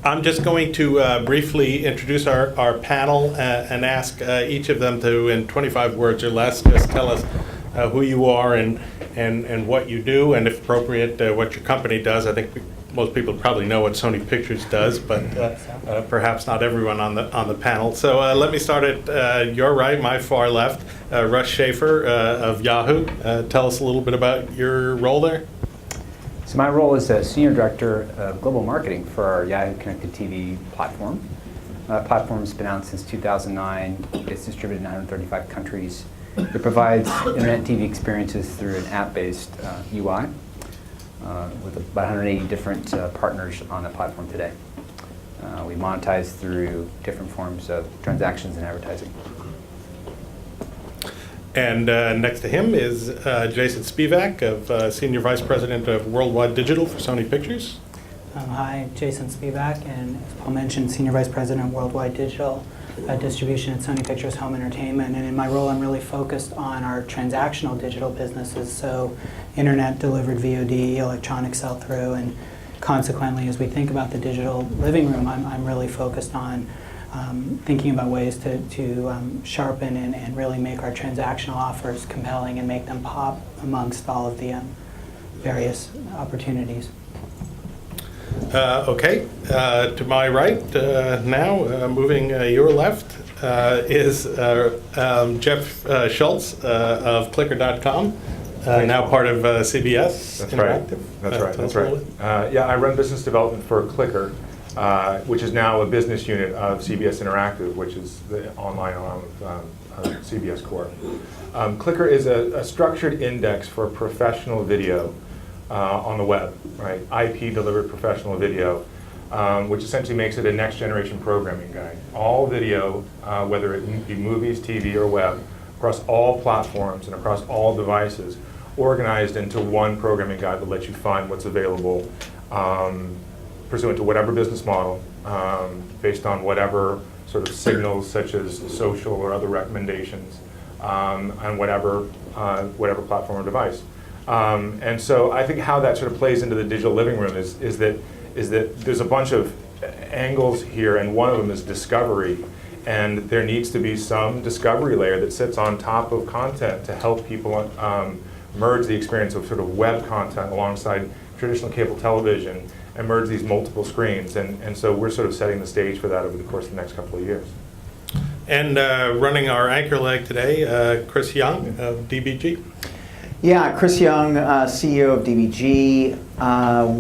I'm just going to briefly introduce our panel and ask each of them to, in 25 words or less, just tell us who you are and what you do, and if appropriate, what your company does. I think most people probably know what Sony Pictures does, but perhaps not everyone on the panel. So let me start at your right, my far left, Russ Schaefer of Yahoo. Tell us a little bit about your role there. So my role is a Senior Director of Global Marketing for our Yahoo Connected TV platform. The platform has been out since 2009. It's distributed in 135 countries. It provides internet TV experiences through an app-based UI with about 180 different partners on the platform today. We monetize through different forms of transactions and advertising. And next to him is Jason Spivak, of Senior Vice President of Worldwide Digital for Sony Pictures. Hi, Jason Spivak, and as Paul mentioned, Senior Vice President of Worldwide Digital Distribution at Sony Pictures Home Entertainment. And in my role, I'm really focused on our transactional digital businesses, so internet delivered VOD, electronic sell-through, and consequently, as we think about the digital living room, I'm really focused on thinking about ways to sharpen and really make our transactional offers compelling and make them pop amongst all of the various opportunities. Okay, to my right now, moving your left, is Jeff Schultz of Clicker.com, now part of CBS Interactive. That's right. Yeah, I run business development for Clicker, which is now a business unit of CBS Interactive, which is the online arm of CBS Corp. Clicker is a structured index for professional video on the web, right? IP-delivered professional video, which essentially makes it a next-generation programming guide. All video, whether it be movies, TV, or web, across all platforms and across all devices, organized into one programming guide that lets you find what's available pursuant to whatever business model, based on whatever sort of signals, such as social or other recommendations, on whatever platform or device. And so I think how that sort of plays into the digital living room is that there's a bunch of angles here, and one of them is discovery. And there needs to be some discovery layer that sits on top of content to help people merge the experience of sort of web content alongside traditional cable television and merge these multiple screens. And so we're sort of setting the stage for that over the course of the next couple of years. And running our anchor leg today, Chris Young of DBG. Yeah, Chris Young, CEO of DBG.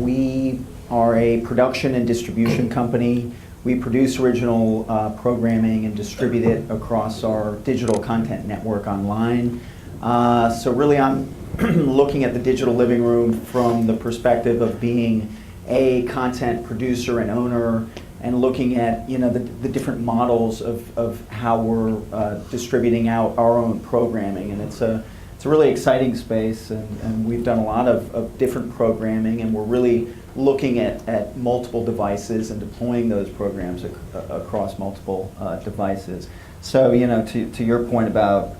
We are a production and distribution company. We produce original programming and distribute it across our digital content network online. So really I'm looking at the digital living room from the perspective of being a content producer and owner, and looking at the different models of how we're distributing out our own programming. And it's a really exciting space, and we've done a lot of different programming, and we're really looking at multiple devices and deploying those programs across multiple devices. So, to your point about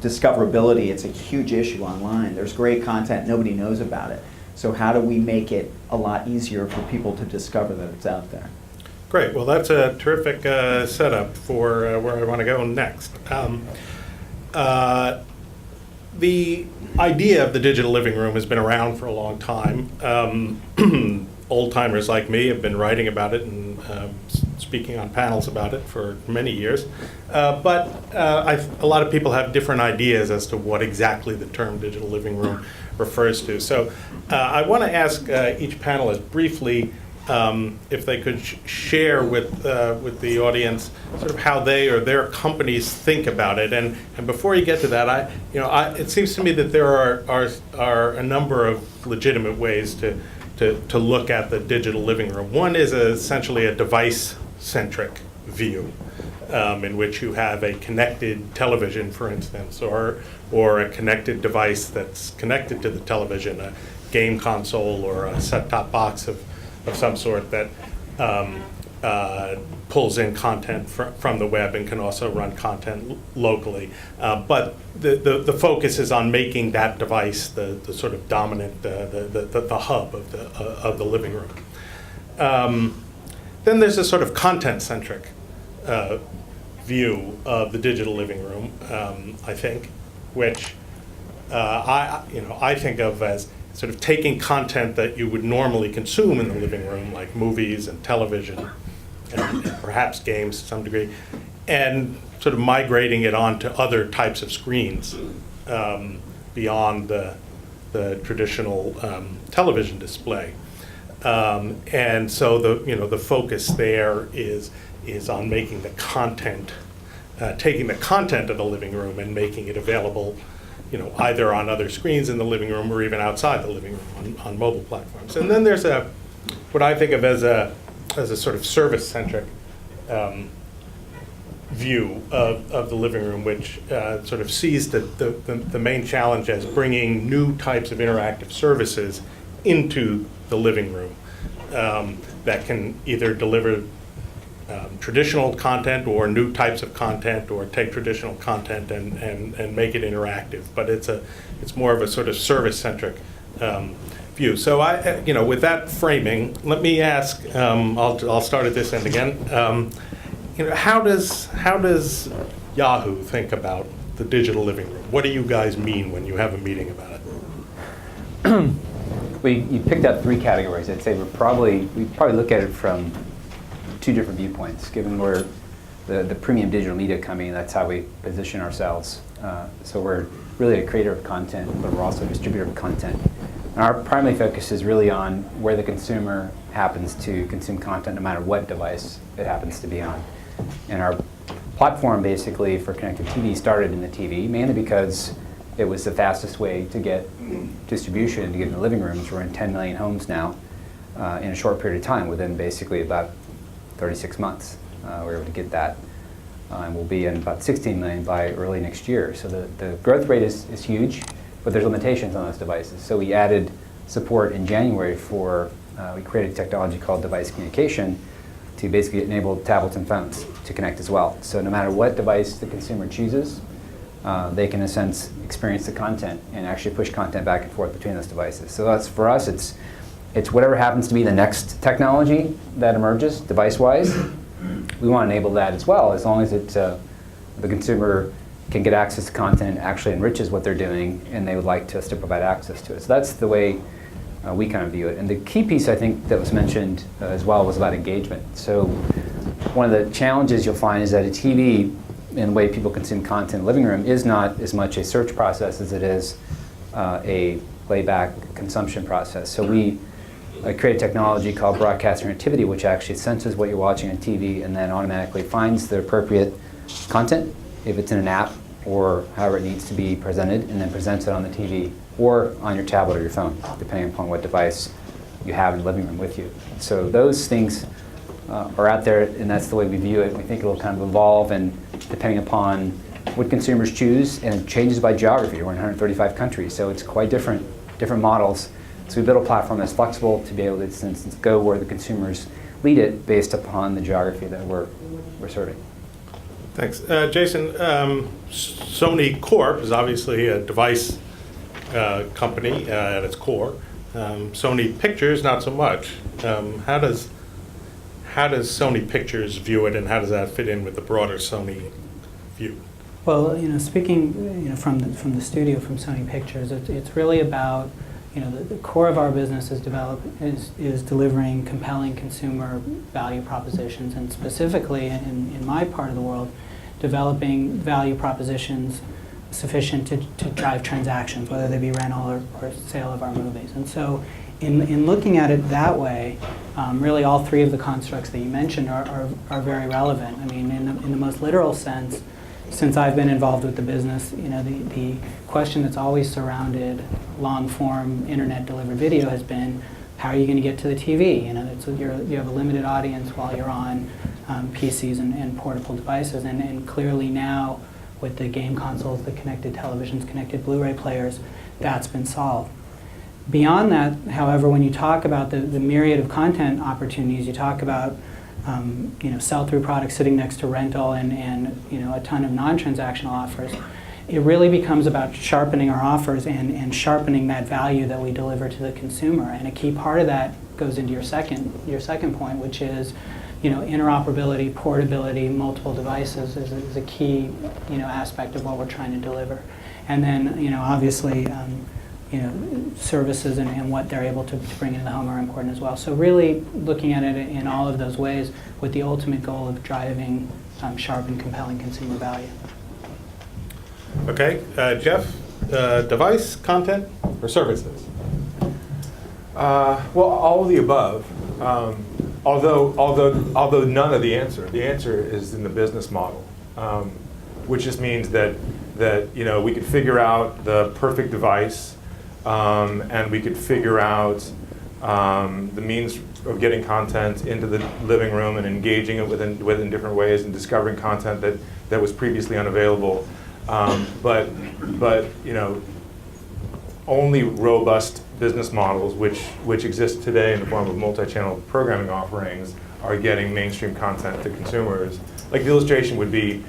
discoverability, it's a huge issue online. There's great content, nobody knows about it. So how do we make it a lot easier for people to discover that it's out there? Great. Well, that's a terrific setup for where I want to go next. The idea of the digital living room has been around for a long time. Old-timers like me have been writing about it and speaking on panels about it for many years. But a lot of people have different ideas as to what exactly the term digital living room refers to. So I want to ask each panelist briefly if they could share with the audience sort of how they or their companies think about it. And before you get to that, it seems to me that there are a number of legitimate ways to look at the digital living room. One is essentially a device-centric view, in which you have a connected television, for instance, or a connected device that's connected to the television, a game console or a set-top box of some sort that pulls in content from the web and can also run content locally. But the focus is on making that device the sort of dominant, the hub of the living room. Then there's a sort of content-centric view of the digital living room, I think, which I think of as sort of taking content that you would normally consume in the living room, like movies and television and perhaps games to some degree, and sort of migrating it onto other types of screens beyond the traditional television display. And so the focus there is on making the content, taking the content of the living room and making it available, either on other screens in the living room or even outside the living room on mobile platforms. And then there's what I think of as a sort of service-centric view of the living room, which sort of sees the main challenge as bringing new types of interactive services into the living room that can either deliver traditional content or new types of content, or take traditional content and make it interactive. But it's more of a sort of service-centric view. So with that framing, let me ask. I'll start at this end again. How does Yahoo think about the digital living room? What do you guys mean when you have a meeting about it? Well, you picked out 3 categories. I'd say we probably look at it from 2 different viewpoints, given we're the premium digital media company. That's how we position ourselves. So we're really a creator of content, but we're also a distributor of content. And our primary focus is really on where the consumer happens to consume content, no matter what device it happens to be on. And our platform, basically, for connected TV started in the TV, mainly because it was the fastest way to get distribution, to get in the living rooms. We're in 10 million homes now in a short period of time, within basically about 36 months. We were able to get that. And we'll be in about 16 million by early next year. So the growth rate is huge, but there's limitations on those devices. So we added support in January for, we created technology called device communication to basically enable tablets and phones to connect as well. So no matter what device the consumer chooses, they can, in a sense, experience the content and actually push content back and forth between those devices. So that's, for us, it's whatever happens to be the next technology that emerges, device-wise. We want to enable that as well, as long as the consumer can get access to content and actually enriches what they're doing, and they would like us to provide access to it. So that's the way we kind of view it. And the key piece, I think, that was mentioned as well was about engagement. So one of the challenges you'll find is that a TV, and the way people consume content in the living room, is not as much a search process as it is a playback consumption process. So we create a technology called broadcast interactivity, which actually senses what you're watching on TV and then automatically finds the appropriate content, if it's in an app or however it needs to be presented, and then presents it on the TV or on your tablet or your phone, depending upon what device you have in the living room with you. So those things are out there, and that's the way we view it. We think it'll kind of evolve, and depending upon what consumers choose, and it changes by geography. We're in 135 countries, so it's quite different models. So we built a platform that's flexible to be able to, for instance, go where the consumers lead it based upon the geography that we're serving. Thanks. Jason, Sony Corp is obviously a device company at its core. Sony Pictures, not so much. How does Sony Pictures view it, and how does that fit in with the broader Sony view? Well, speaking from the studio, from Sony Pictures, it's really about the core of our business is delivering compelling consumer value propositions, and specifically in my part of the world, developing value propositions sufficient to drive transactions, whether they be rental or sale of our movies. And so in looking at it that way, really all 3 of the constructs that you mentioned are very relevant. I mean, in the most literal sense, since I've been involved with the business, the question that's always surrounded long-form internet-delivered video has been, how are you going to get to the TV? You have a limited audience while you're on PCs and portable devices, and clearly now with the game consoles, the connected televisions, connected Blu-ray players, that's been solved. Beyond that, however, when you talk about the myriad of content opportunities, you talk about sell-through products sitting next to rental and a ton of non-transactional offers. It really becomes about sharpening our offers and sharpening that value that we deliver to the consumer. And a key part of that goes into your second point, which is interoperability, portability, multiple devices is a key, aspect of what we're trying to deliver. And then, obviously, services and what they're able to bring into the home are important as well. So really looking at it in all of those ways with the ultimate goal of driving sharp and compelling consumer value. Okay, Jeff, device, content, or services? Well, all of the above. Although none of the answer. The answer is in the business model, which just means that we could figure out the perfect device, and we could figure out the means of getting content into the living room and engaging it within different ways and discovering content that was previously unavailable. But only robust business models, which exist today in the form of multi-channel programming offerings, are getting mainstream content to consumers. Like the illustration would be,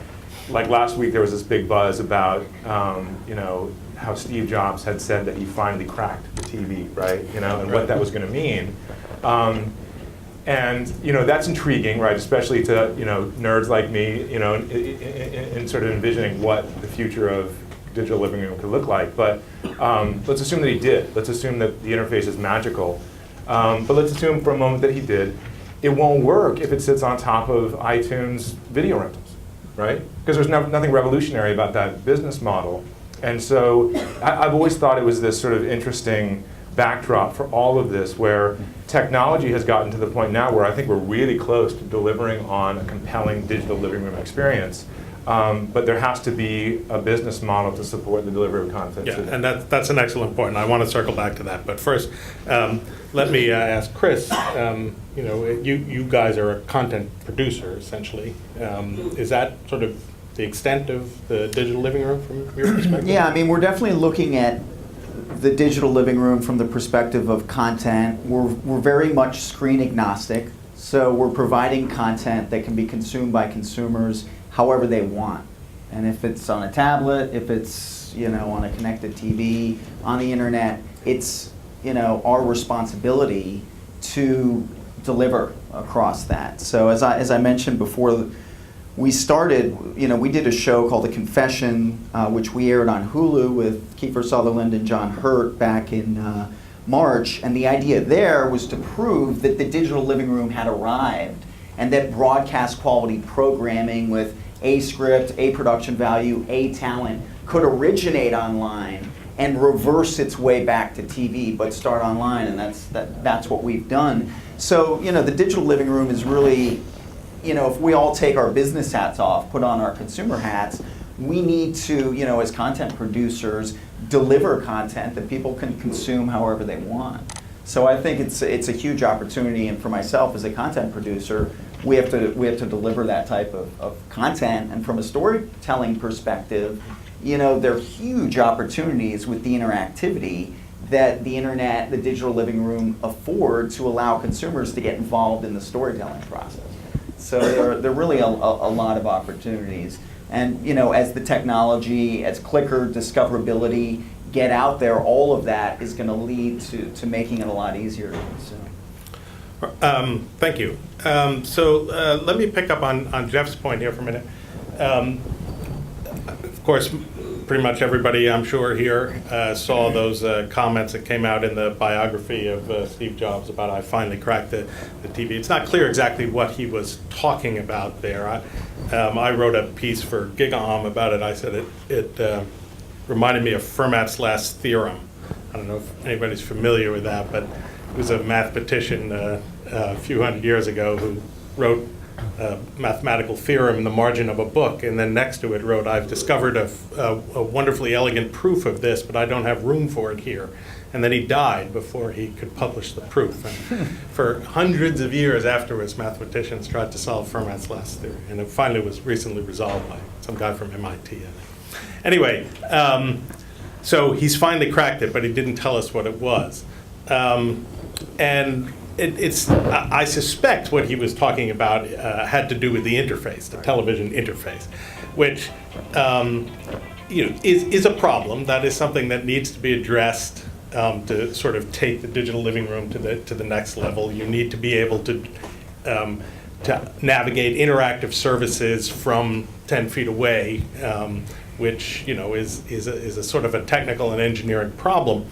like last week there was this big buzz about, how Steve Jobs had said that he finally cracked the TV, right? And what that was going to mean. And that's intriguing, right? Especially to nerds like me, in sort of envisioning what the future of digital living room could look like. But let's assume that he did. Let's assume that the interface is magical. But let's assume for a moment that he did. It won't work if it sits on top of iTunes video rentals, right? Because there's nothing revolutionary about that business model. And so I've always thought it was this sort of interesting backdrop for all of this, where technology has gotten to the point now where I think we're really close to delivering on a compelling digital living room experience. But there has to be a business model to support the delivery of content. Yeah, and that's an excellent point, and I want to circle back to that. But first, let me ask Chris, you guys are a content producer, essentially. Is that sort of the extent of the digital living room from your perspective? Yeah, I mean, we're definitely looking at the digital living room from the perspective of content. We're very much screen agnostic, so we're providing content that can be consumed by consumers however they want. And if it's on a tablet, if it's on a connected TV, on the internet, it's our responsibility to deliver across that. So as I mentioned before we started, we did a show called The Confession, which we aired on Hulu with Kiefer Sutherland and John Hurt back in March. And the idea there was to prove that the digital living room had arrived and that broadcast quality programming with a script, a production value, a talent could originate online and reverse its way back to TV, but start online, and that's what we've done. So, the digital living room is really, if we all take our business hats off, put on our consumer hats, we need to, as content producers, deliver content that people can consume however they want. So I think it's a huge opportunity, and for myself as a content producer, we have to deliver that type of content. And from a storytelling perspective, there are huge opportunities with the interactivity that the internet, the digital living room afford to allow consumers to get involved in the storytelling process. So there are really a lot of opportunities. And as the technology, as clicker discoverability get out there, all of that is going to lead to making it a lot easier to consume. Thank you. So let me pick up on Jeff's point here for a minute. Of course, pretty much everybody, I'm sure, here saw those comments that came out in the biography of Steve Jobs about I finally cracked the TV. It's not clear exactly what he was talking about there. I wrote a piece for GigaOM about it. I said it reminded me of Fermat's last theorem. I don't know if anybody's familiar with that, but it was a mathematician a few hundred years ago who wrote a mathematical theorem in the margin of a book, and then next to it wrote, I've discovered a wonderfully elegant proof of this, but I don't have room for it here. And then he died before he could publish the proof. And for hundreds of years afterwards, mathematicians tried to solve Fermat's last theory, and it finally was recently resolved by some guy from MIT, I think. Anyway, so he's finally cracked it, but he didn't tell us what it was. And I suspect what he was talking about had to do with the interface, the television interface, which is a problem. That is something that needs to be addressed to sort of take the digital living room to the next level. You need to be able to to navigate interactive services from 10 feet away, which is a sort of a technical and engineering problem.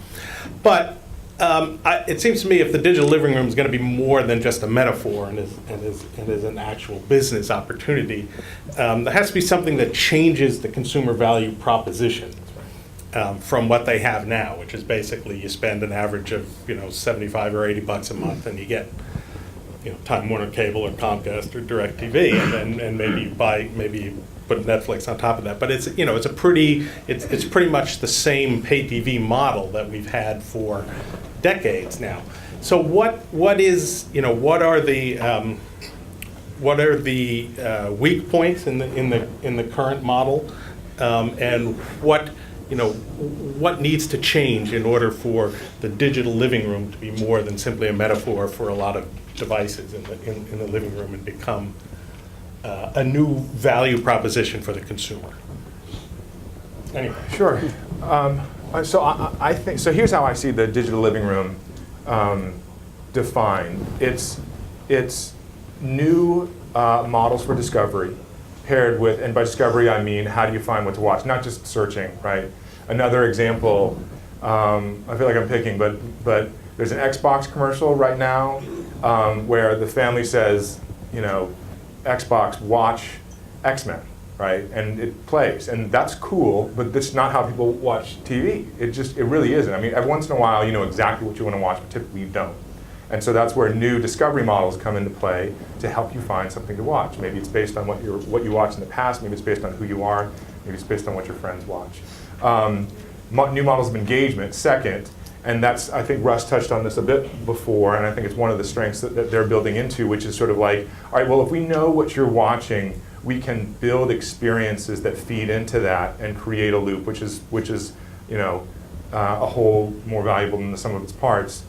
But it seems to me if the digital living room is going to be more than just a metaphor and is an actual business opportunity, there has to be something that changes the consumer value proposition from what they have now, which is basically you spend an average of $75 or $80 a month and you get Time Warner Cable or Comcast or DirecTV, and maybe you put Netflix on top of that. But it's pretty much the same pay TV model that we've had for decades now. So what are the weak points in the current model, and what needs to change in order for the digital living room to be more than simply a metaphor for a lot of devices in the living room and become a new value proposition for the consumer? Anyway. Sure. So I think so. Here's how I see the digital living room defined. It's new models for discovery, paired with, and by discovery I mean how do you find what to watch, not just searching, right? Another example, I feel like I'm picking, but there's an Xbox commercial right now where the family says, Xbox, watch X-Men, right? And it plays, and that's cool, but that's not how people watch TV. It really isn't. I mean, every once in a while you know exactly what you want to watch, but typically you don't. And so that's where new discovery models come into play to help you find something to watch. Maybe it's based on what you watched in the past, maybe it's based on who you are, maybe it's based on what your friends watch. New models of engagement, second, and that's, I think Russ touched on this a bit before, and I think it's one of the strengths that they're building into, which is sort of like, all right, well, if we know what you're watching, we can build experiences that feed into that and create a loop, which is a whole more valuable than the sum of its parts.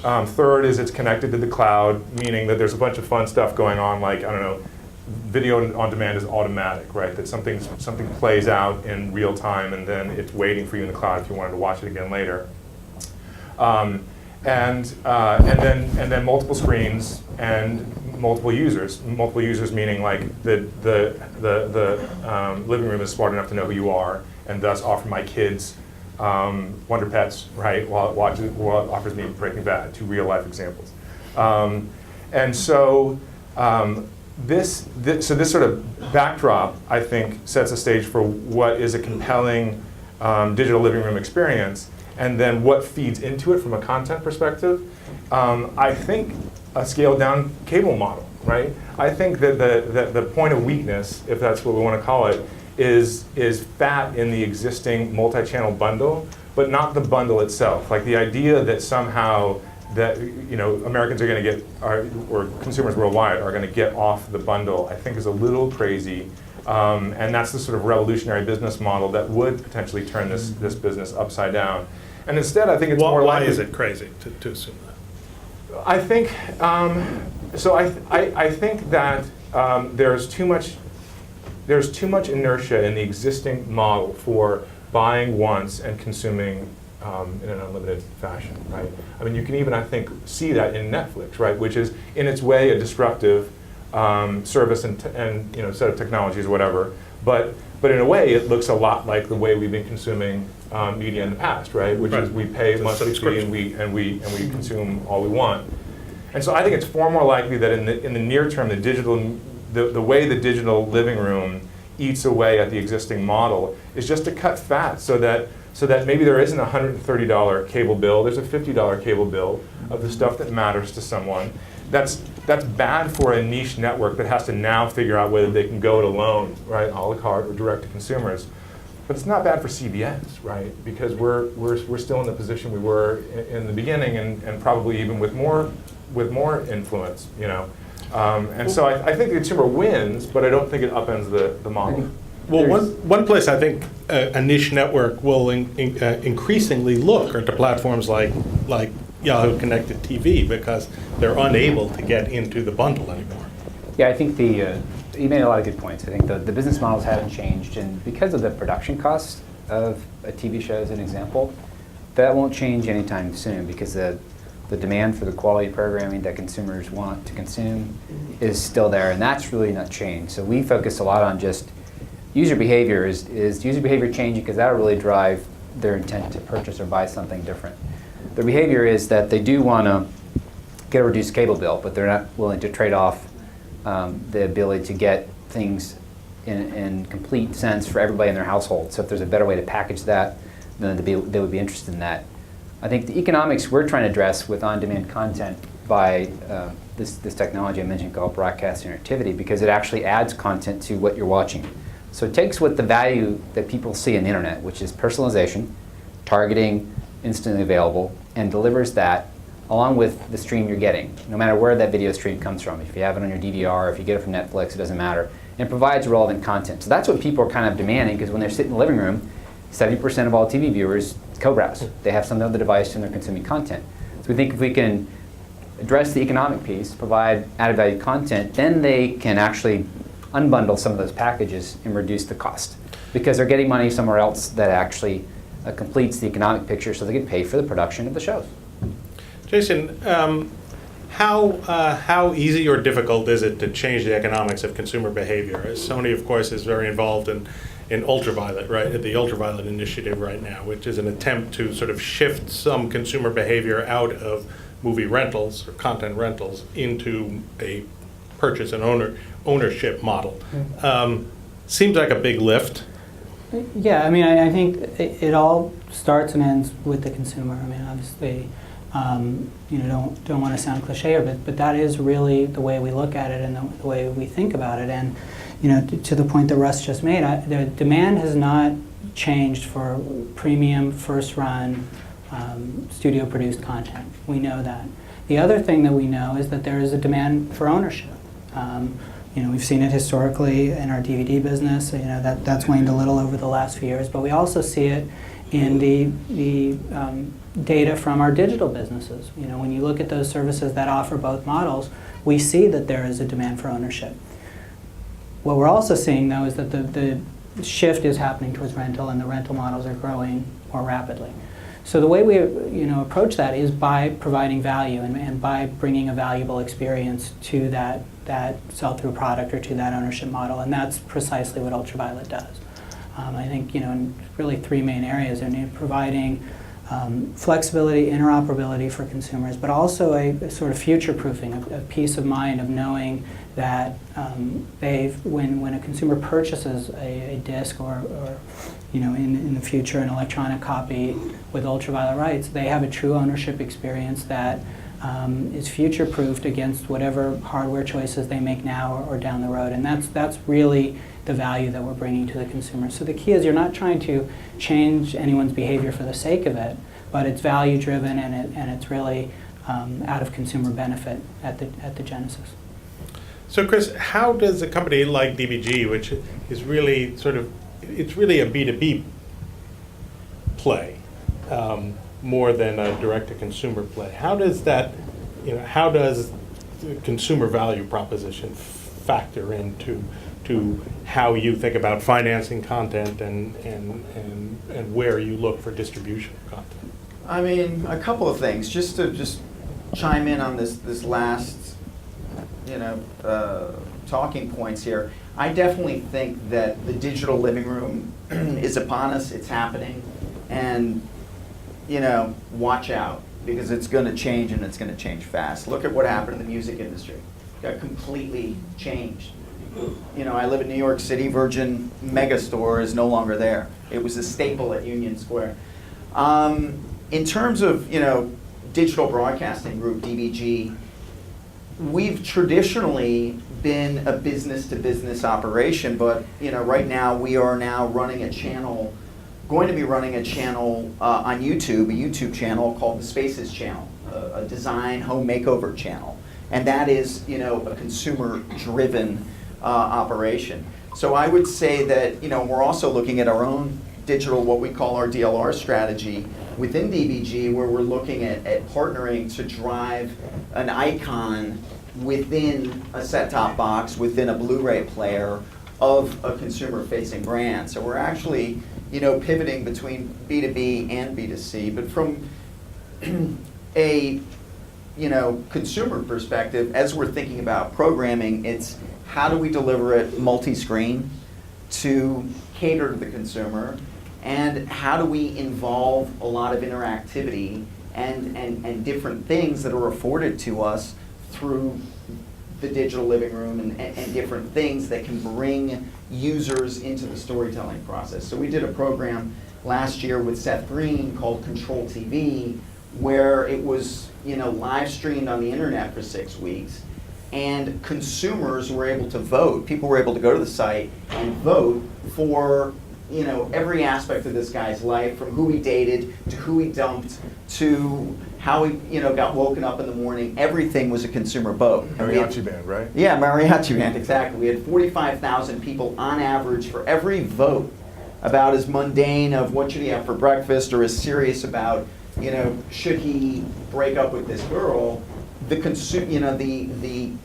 Third is it's connected to the cloud, meaning that there's a bunch of fun stuff going on, like, I don't know, video on demand is automatic, right? That something plays out in real time and then it's waiting for you in the cloud if you wanted to watch it again later. And then multiple screens and multiple users. Multiple users meaning like the living room is smart enough to know who you are and thus offer my kids Wonder Pets, right, while it offers me Breaking Bad, two real life examples. And so this sort of backdrop, I think, sets a stage for what is a compelling digital living room experience, and then what feeds into it from a content perspective. I think a scaled down cable model, right? I think that the point of weakness, if that's what we want to call it, is fat in the existing multi-channel bundle, but not the bundle itself. Like the idea that somehow that Americans are going to get, or consumers worldwide are going to get off the bundle, I think is a little crazy. And that's the sort of revolutionary business model that would potentially turn this business upside down. And instead, I think it's more likely. Why is it crazy to assume that? I think so. I think that there's too much inertia in the existing model for buying once and consuming in an unlimited fashion, right? I mean, you can even, I think, see that in Netflix, right? Which is, in its way, a disruptive service and set of technologies or whatever. But in a way, it looks a lot like the way we've been consuming media in the past, right? Which is we pay a monthly fee and we consume all we want. And so I think it's far more likely that in the near term, the way the digital living room eats away at the existing model is just to cut fat, so that maybe there isn't a $130 cable bill, there's a $50 cable bill of the stuff that matters to someone. That's bad for a niche network that has to now figure out whether they can go it alone, right, a la carte or direct to consumers. But it's not bad for CBS, right? Because we're still in the position we were in the beginning, and probably even with more influence, And so I think the consumer wins, but I don't think it upends the model. Well, one place I think a niche network will increasingly look are to platforms like Yahoo Connected TV, because they're unable to get into the bundle anymore. Yeah, I think you made a lot of good points. I think the business models haven't changed, and because of the production cost of a TV show, as an example, that won't change anytime soon, because the The demand for the quality programming that consumers want to consume is still there, and that's really not changed. So we focus a lot on just user behavior. Is user behavior changing? Because that'll really drive their intent to purchase or buy something different. Their behavior is that they do want to get a reduced cable bill, but they're not willing to trade off the ability to get things in complete sense for everybody in their household. So if there's a better way to package that, then they would be interested in that. I think the economics we're trying to address with on-demand content by this technology I mentioned called broadcast interactivity, because it actually adds content to what you're watching. So it takes what the value that people see in the internet, which is personalization, targeting, instantly available, and delivers that along with the stream you're getting, no matter where that video stream comes from. If you have it on your DVR, if you get it from Netflix, it doesn't matter. And it provides relevant content. So that's what people are kind of demanding, because when they're sitting in the living room, 70% of all TV viewers co-browse. They have some other device and they're consuming content. So we think if we can address the economic piece, provide added value content, then they can actually unbundle some of those packages and reduce the cost, because they're getting money somewhere else that actually completes the economic picture, so they can pay for the production of the shows. Jason, how easy or difficult is it to change the economics of consumer behavior? Sony, of course, is very involved in Ultraviolet, right? The Ultraviolet initiative right now, which is an attempt to sort of shift some consumer behavior out of movie rentals or content rentals into a purchase and ownership model. Seems like a big lift. Yeah, I mean, I think it all starts and ends with the consumer. I mean, obviously, don't want to sound cliche here, but that is really the way we look at it and the way we think about it. And to the point that Russ just made, the demand has not changed for premium, first-run, studio-produced content. We know that. The other thing that we know is that there is a demand for ownership. We've seen it historically in our DVD business. That's waned a little over the last few years, but we also see it in the data from our digital businesses. When you look at those services that offer both models, we see that there is a demand for ownership. What we're also seeing, though, is that the shift is happening towards rental, and the rental models are growing more rapidly. So the way we approach that is by providing value and by bringing a valuable experience to that sell-through product or to that ownership model, and that's precisely what Ultraviolet does. I think in really three main areas: providing flexibility, interoperability for consumers, but also a sort of future-proofing, a peace of mind of knowing that when a consumer purchases a disc or in the future an electronic copy with Ultraviolet rights, they have a true ownership experience that is future-proofed against whatever hardware choices they make now or down the road, and that's really the value that we're bringing to the consumer. So the key is you're not trying to change anyone's behavior for the sake of it, but it's value-driven and it's really out of consumer benefit at the genesis. So Chris, how does a company like DBG, which is really it's really a B2B play more than a direct-to-consumer play, how does that, how does the consumer value proposition factor into how you think about financing content and where you look for distribution of content? I mean, a couple of things. Just to chime in on this last, talking points here. I definitely think that the digital living room is upon us. It's happening, and watch out, because it's going to change, and it's going to change fast. Look at what happened in the music industry. It got completely changed. I live in New York City. Virgin Megastore is no longer there. It was a staple at Union Square. In terms of, Digital Broadcasting Group, DBG, we've traditionally been a business-to-business operation, but, right now we are now running a channel, going to be running a channel on YouTube, a YouTube channel called the Spaces Channel, a design home makeover channel. And that is, a consumer-driven operation. So I would say that, we're also looking at our own digital, what we call our DLR strategy within DBG, where we're looking at partnering to drive an icon within a set-top box, within a Blu-ray player of a consumer-facing brand. So we're actually, pivoting between B2B and B2C, but from a consumer perspective, as we're thinking about programming, it's how do we deliver it multi-screen to cater to the consumer, and how do we involve a lot of interactivity and different things that are afforded to us through the digital living room and different things that can bring users into the storytelling process. So we did a program last year with Seth Green called Control TV, where it was live streamed on the internet for 6 weeks, and consumers were able to vote. People were able to go to the site and vote for every aspect of this guy's life, from who he dated to who he dumped to how he got woken up in the morning. Everything was a consumer vote. Mariachi band, right? Yeah, mariachi band, exactly. We had 45,000 people on average for every vote, about as mundane of what should he have for breakfast, or as serious about should he break up with this girl. The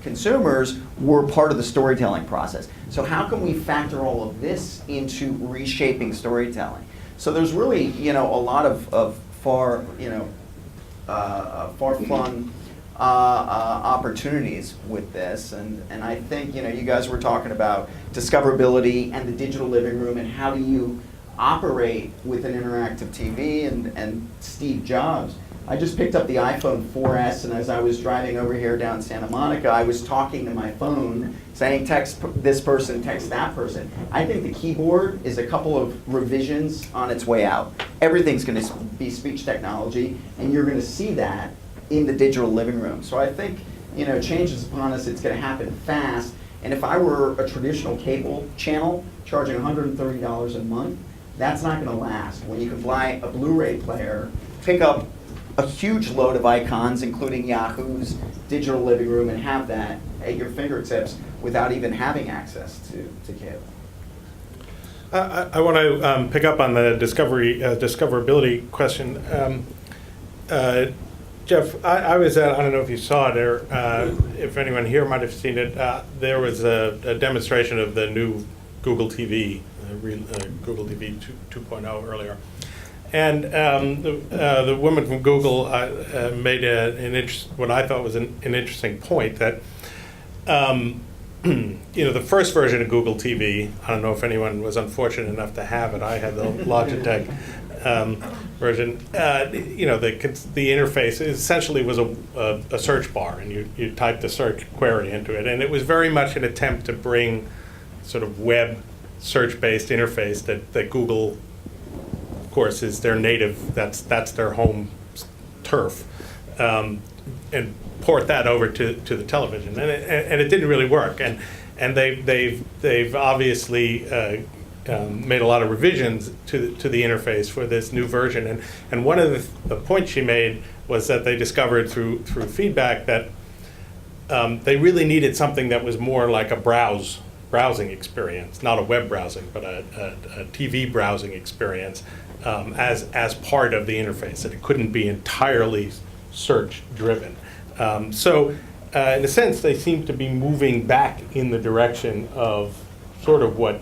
consumers were part of the storytelling process. So how can we factor all of this into reshaping storytelling? So there's really a lot of far-flung opportunities with this, and I think you guys were talking about discoverability and the digital living room, and how do you operate with an interactive TV, and Steve Jobs. I just picked up the iPhone 4S, and as I was driving over here down Santa Monica, I was talking to my phone, saying text this person, text that person. I think the keyboard is a couple of revisions on its way out. Everything's going to be speech technology, and you're going to see that in the digital living room. So I think change is upon us. It's going to happen fast. And if I were a traditional cable channel charging $130 a month, that's not going to last. When you can buy a Blu-ray player, pick up a huge load of icons, including Yahoo's digital living room, and have that at your fingertips without even having access to cable. I want to pick up on the discoverability question. Jeff, I was at, I don't know if you saw it, or if anyone here might have seen it, there was a demonstration of the new Google TV, Google TV 2.0 earlier. And the woman from Google made what I thought was an interesting point, that the first version of Google TV, I don't know if anyone was unfortunate enough to have it. I had the Logitech version. The interface essentially was a search bar, and you typed the search query into it, and it was very much an attempt to bring sort of web search-based interface that Google, of course, is their native. That's their home turf, and port that over to the television, and it didn't really work. And they've obviously made a lot of revisions to the interface for this new version. And one of the points she made was that they discovered through feedback that they really needed something that was more like a browsing experience, not a web browsing, but a TV browsing experience as part of the interface, that it couldn't be entirely search driven. So in a sense, they seem to be moving back in the direction of sort of what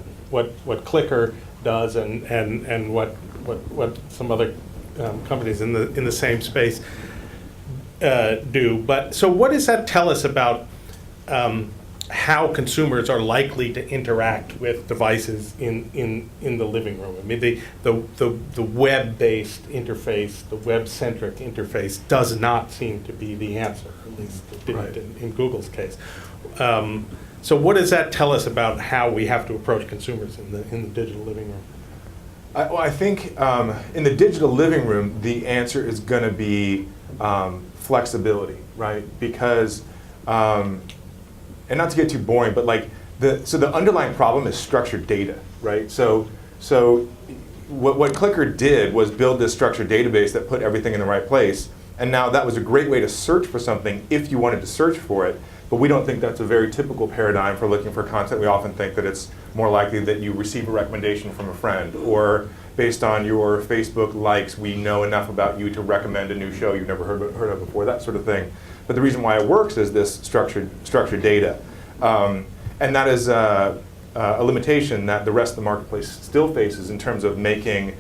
Clicker does, and what some other companies in the same space do. But so what does that tell us about how consumers are likely to interact with devices in the living room? I mean, the web-based interface, the web-centric interface, does not seem to be the answer. At least it didn't Right. in Google's case. So what does that tell us about how we have to approach consumers in the digital living room? I think in the digital living room, the answer is going to be flexibility, right? Because, and not to get too boring, but like the underlying problem is structured data, right? So what Clicker did was build this structured database that put everything in the right place, and now that was a great way to search for something if you wanted to search for it. But we don't think that's a very typical paradigm for looking for content. We often think that it's more likely that you receive a recommendation from a friend, or based on your Facebook likes, we know enough about you to recommend a new show you've never heard of before, that sort of thing. But the reason why it works is this structured data. And that is a limitation that the rest of the marketplace still faces in terms of making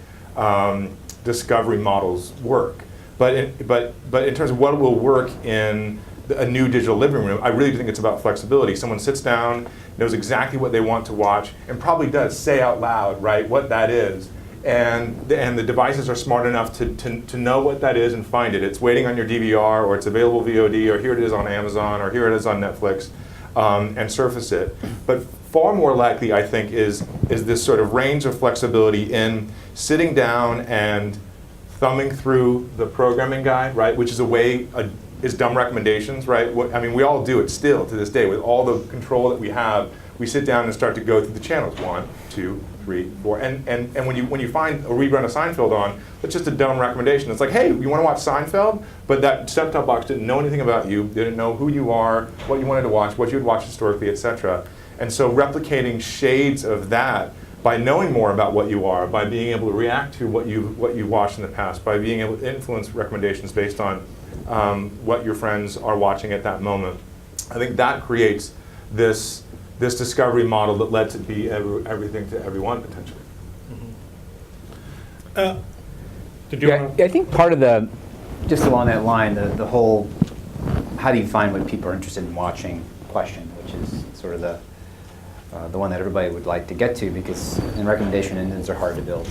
discovery models work. But in terms of what will work in a new digital living room, I really do think it's about flexibility. Someone sits down, knows exactly what they want to watch, and probably does say out loud, right, what that is. And the devices are smart enough to know what that is and find it. It's waiting on your DVR, or it's available VOD, or here it is on Amazon, or here it is on Netflix, and surface it. But far more likely, I think, is this sort of range of flexibility in sitting down and thumbing through the programming guide, right, which is is dumb recommendations, right? I mean, we all do it still to this day with all the control that we have. We sit down and start to go through the channels, 1, 2, 3, 4, and when you find a rerun of Seinfeld on, it's just a dumb recommendation. It's like, hey, you want to watch Seinfeld? But that set-top box didn't know anything about you, didn't know who you are, what you wanted to watch, what you would watch historically, etc. And so replicating shades of that by knowing more about what you are, by being able to react to what you watched in the past, by being able to influence recommendations based on what your friends are watching at that moment. I think that creates this discovery model that lets it be everything to everyone, potentially. Did you Yeah, want I think part of just along that line, the whole, how do you find what people are interested in watching question, which is sort of the one that everybody would like to get to, because recommendation engines are hard to build,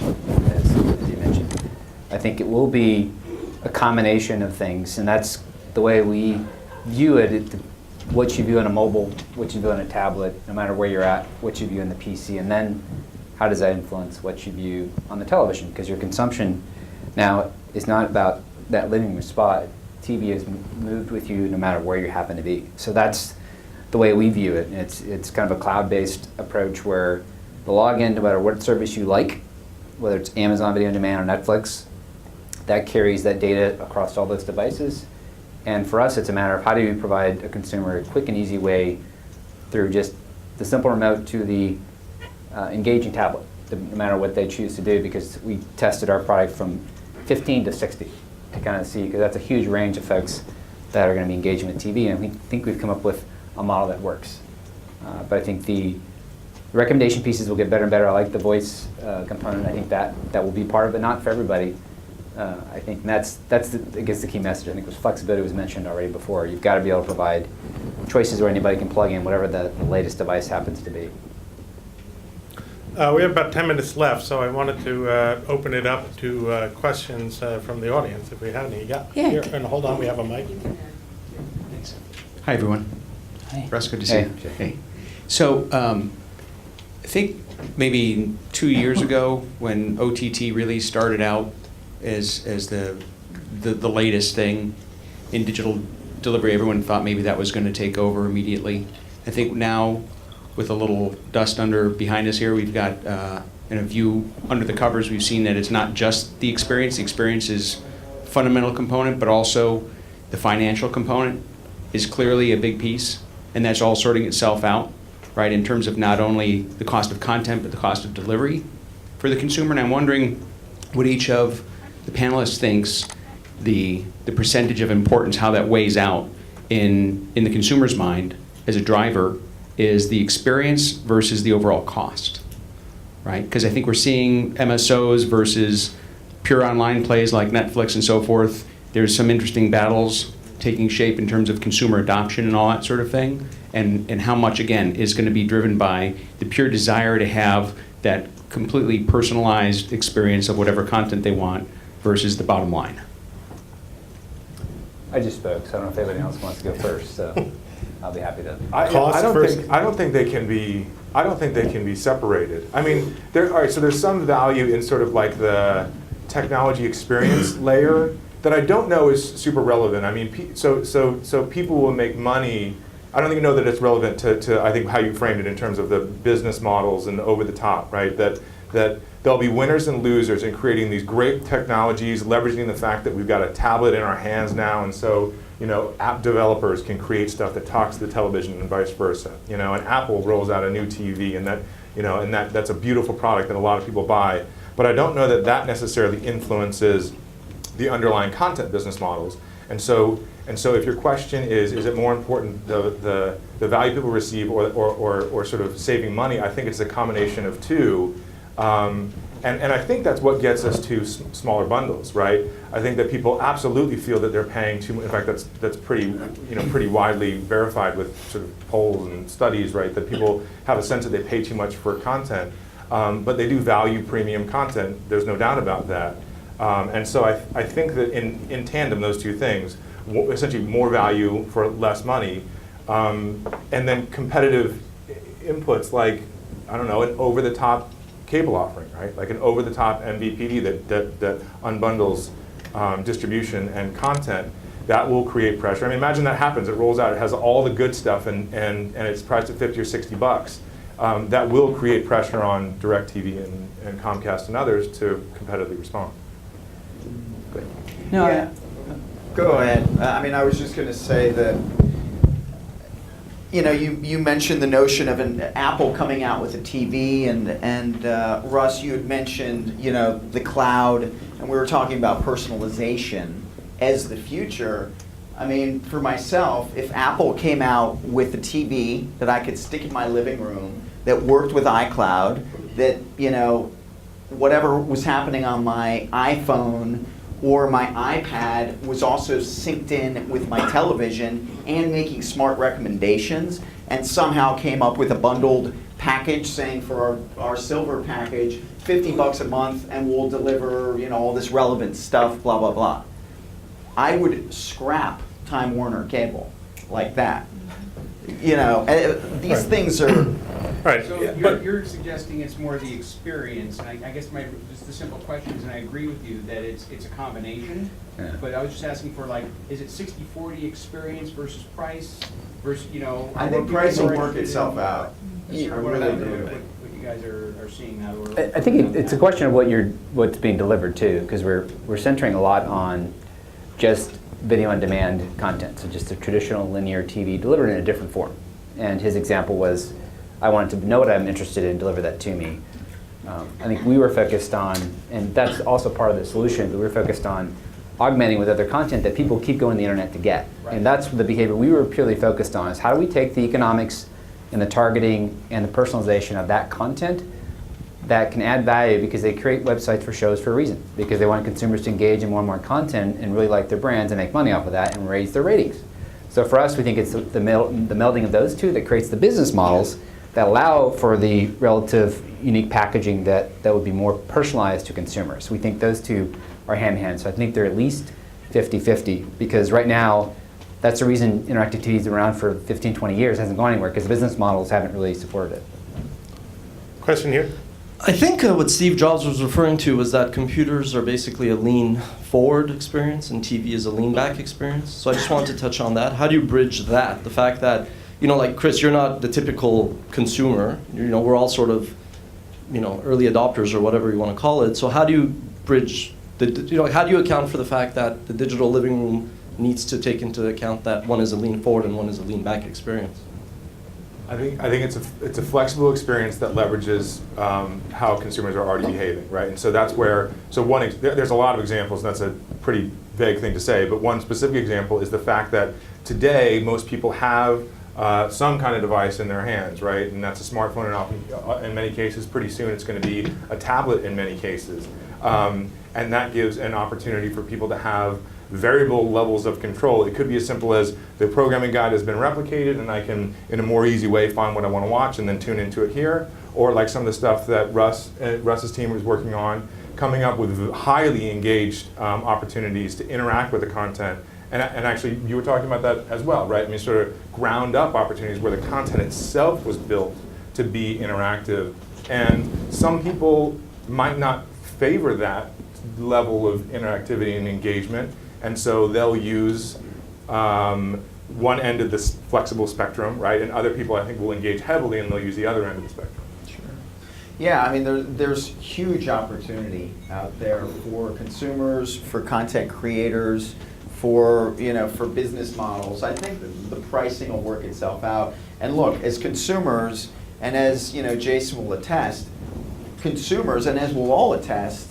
as you mentioned. I think it will be a combination of things, and that's the way we view it. What you view on a mobile, what you view on a tablet, no matter where you're at, what you view in the PC, and then how does that influence what you view on the television? Because your consumption now is not about that living room spot. TV has moved with you no matter where you happen to be. So that's the way we view it. It's kind of a cloud-based approach where the login, no matter what service you like, whether it's Amazon Video On Demand or Netflix, that carries that data across all those devices. And for us, it's a matter of how do you provide a consumer a quick and easy way through just the simple remote to the engaging tablet, no matter what they choose to do, because we tested our product from 15 to 60 to kind of see, because that's a huge range of folks that are going to be engaging with TV, and we think we've come up with a model that works. But I think the recommendation pieces will get better and better. I like the voice component. I think that will be part of it, not for everybody. I think that's I guess the key message. I think was flexibility was mentioned already before. You've got to be able to provide choices where anybody can plug in whatever the latest device happens to be. We have about 10 minutes left, so I wanted to open it up to questions from the audience, if we have any. Yeah. Here, and hold on, we have a mic. Thanks. Hi, everyone. Hi. Russ, good to see you. Hey. So I think maybe 2 years ago when OTT really started out as the latest thing in digital delivery, everyone thought maybe that was going to take over immediately. I think now, with a little dust behind us here, we've got in a view under the covers, we've seen that it's not just the experience. The experience is a fundamental component, but also the financial component is clearly a big piece, and that's all sorting itself out, right, in terms of not only the cost of content, but the cost of delivery for the consumer. And I'm wondering what each of the panelists thinks the percentage of importance, how that weighs out in the consumer's mind as a driver, is the experience versus the overall cost, right? Because I think we're seeing MSOs versus pure online plays like Netflix and so forth. There's some interesting battles taking shape in terms of consumer adoption and all that sort of thing, and how much, again, is going to be driven by the pure desire to have that completely personalized experience of whatever content they want versus the bottom line. I just spoke, so I don't know if anybody else wants to go first, so I'll be happy to. I don't think they can be separated. I mean, all right. So there's some value in sort of like the technology experience layer that I don't know is super relevant. I mean, so people will make money. I don't even know that it's relevant to I think how you framed it in terms of the business models and over the top, right? That there'll be winners and losers in creating these great technologies, leveraging the fact that we've got a tablet in our hands now, and so app developers can create stuff that talks to the television and vice versa. And Apple rolls out a new TV, and that's a beautiful product that a lot of people buy. But I don't know that that necessarily influences the underlying content business models. And so if your question is it more important the value people receive or sort of saving money? I think it's a combination of two. And I think that's what gets us to smaller bundles, right? I think that people absolutely feel that they're paying too much. In fact, that's pretty, pretty widely verified with sort of polls and studies, right? That people have a sense that they pay too much for content, but they do value premium content. There's no doubt about that. And so I think that in tandem, those two things, essentially more value for less money, and then competitive inputs like, I don't know, an over-the-top cable offering, right? Like an over-the-top MVPD that unbundles distribution and content, that will create pressure. I mean, imagine that happens. It rolls out. It has all the good stuff, and it's priced at $50 or $60. That will create pressure on DirecTV and Comcast and others to competitively respond. No, Yeah. Go ahead. I mean, I was just going to say that, you mentioned the notion of an Apple coming out with a TV, and Russ, you had mentioned, the cloud, and we were talking about personalization as the future. I mean, for myself, if Apple came out with a TV that I could stick in my living room that worked with iCloud, that, whatever was happening on my iPhone or my iPad was also synced in with my television and making smart recommendations, and somehow came up with a bundled package saying for our silver package, $50 a month, and we'll deliver all this relevant stuff, blah, blah, blah. I would scrap Time Warner Cable like that. These things are... Right. So yeah, you're suggesting it's more the experience, and I guess just the simple question is, and I agree with you that it's a combination, but I was just asking for is it 60-40 experience versus price versus, I think price will work itself out. I really do. What you guys are seeing now. I think it's a question of what's being delivered too, because we're centering a lot on just video on demand content, so just a traditional linear TV delivered in a different form. And his example was, I wanted to know what I'm interested in, deliver that to me. I think we were focused on, and that's also part of the solution, but we were focused on augmenting with other content that people keep going to the internet to get. Right. And that's the behavior we were purely focused on, is how do we take the economics and the targeting and the personalization of that content that can add value, because they create websites for shows for a reason, because they want consumers to engage in more and more content and really like their brands and make money off of that and raise their ratings. So for us, we think it's the melding of those two that creates the business models that allow for the relative unique packaging that would be more personalized to consumers. We think those two are hand-in-hand. So I think they're at least 50-50, because right now, that's the reason interactive TV is around for 15, 20 years, hasn't gone anywhere, because the business models haven't really supported it. question here? I think what Steve Jobs was referring to was that computers are basically a lean forward experience and TV is a lean back experience. So I just wanted to touch on that. How do you bridge that? The fact that, like Chris, you're not the typical consumer. We're all sort of, early adopters or whatever you want to call it. So how do you bridge how do you account for the fact that the digital living room needs to take into account that one is a lean forward and one is a lean back experience? I think it's a flexible experience that leverages how consumers are already behaving, right? And so that's where, there's a lot of examples, and that's a pretty vague thing to say, but one specific example is the fact that today most people have some kind of device in their hands, right? And that's a smartphone, and often, in many cases, pretty soon it's going to be a tablet in many cases. And that gives an opportunity for people to have variable levels of control. It could be as simple as the programming guide has been replicated and I can, in a more easy way, find what I want to watch and then tune into it here. Or like some of the stuff that Russ's team was working on, coming up with highly engaged opportunities to interact with the content. And actually, you were talking about that as well, right? I mean, sort of ground up opportunities where the content itself was built to be interactive. And some people might not favor that level of interactivity and engagement. And so they'll use one end of this flexible spectrum, right? And other people, I think, will engage heavily and they'll use the other end of the spectrum. Sure. Yeah, I mean, there's huge opportunity out there for consumers, for content creators, for business models. I think the pricing will work itself out. And look, as consumers, and as Jason will attest, consumers, and as we'll all attest,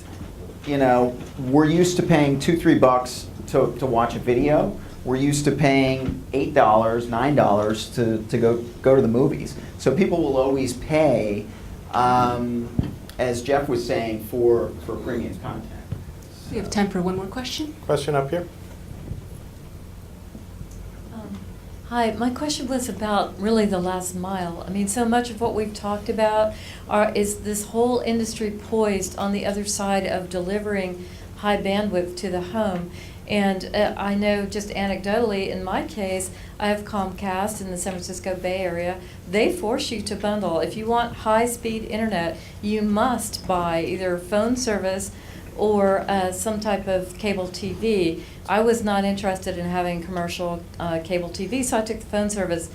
we're used to paying $2-3 to watch a video. We're used to paying $8, $9 to go to the movies. So people will always pay. And as Jeff was saying, for premium content. We have time for one more question. Question up here? Hi, my question was about really the last mile. I mean, so much of what we've talked about is this whole industry poised on the other side of delivering high bandwidth to the home. And I know just anecdotally, in my case, I have Comcast in the San Francisco Bay Area. They force you to bundle. If you want high-speed internet, you must buy either phone service or some type of cable TV. I was not interested in having commercial cable TV, so I took the phone service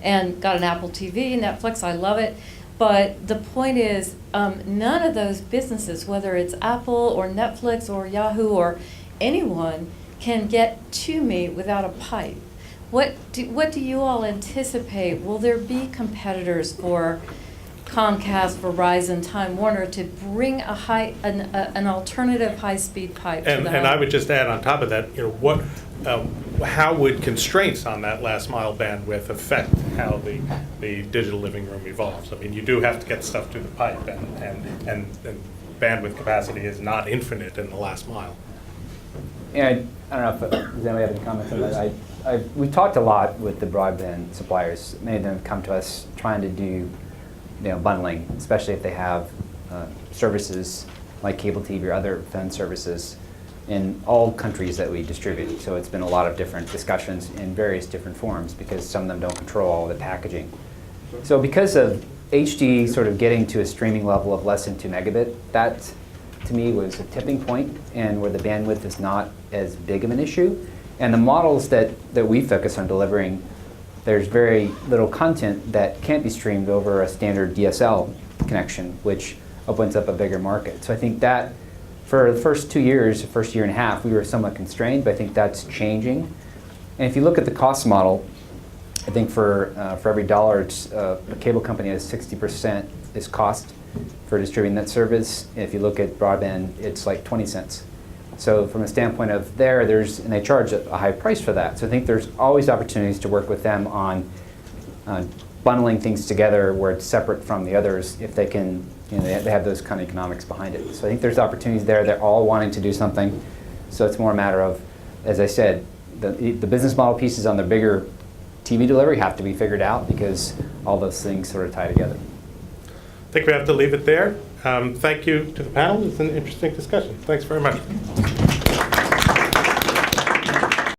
and got an Apple TV, Netflix, I love it. But the point is, none of those businesses, whether it's Apple or Netflix or Yahoo or anyone, can get to me without a pipe. What do you all anticipate? Will there be competitors for Comcast, Verizon, Time Warner to bring an alternative high-speed pipe to the home? And I would just add on top of that, how would constraints on that last mile bandwidth affect how the digital living room evolves? I mean, you do have to get stuff to the pipe, and bandwidth capacity is not infinite in the last mile. And I don't know if does anybody have any comments on that. We talked a lot with the broadband suppliers. Many of them have come to us trying to do bundling, especially if they have services like cable TV or other phone services in all countries that we distribute. So it's been a lot of different discussions in various different forms because some of them don't control all the packaging. So because of HD sort of getting to a streaming level of less than 2 megabit, that to me was a tipping point, and where the bandwidth is not as big of an issue. And the models that we focus on delivering, there's very little content that can't be streamed over a standard DSL connection, which opens up a bigger market. So I think that for the first 2 years, the first year and a half, we were somewhat constrained, but I think that's changing. And if you look at the cost model, I think for every dollar, a cable company has 60% is cost for distributing that service. If you look at broadband, it's like 20 cents. So from a standpoint of and they charge a high price for that. So I think there's always opportunities to work with them on bundling things together where it's separate from the others if they can, they have those kind of economics behind it. So I think there's opportunities there. They're all wanting to do something. So it's more a matter of, as I said, the business model pieces on the bigger TV delivery have to be figured out because all those things sort of tie together. I think we have to leave it there. Thank you to the panel. It's an interesting discussion. Thanks very much.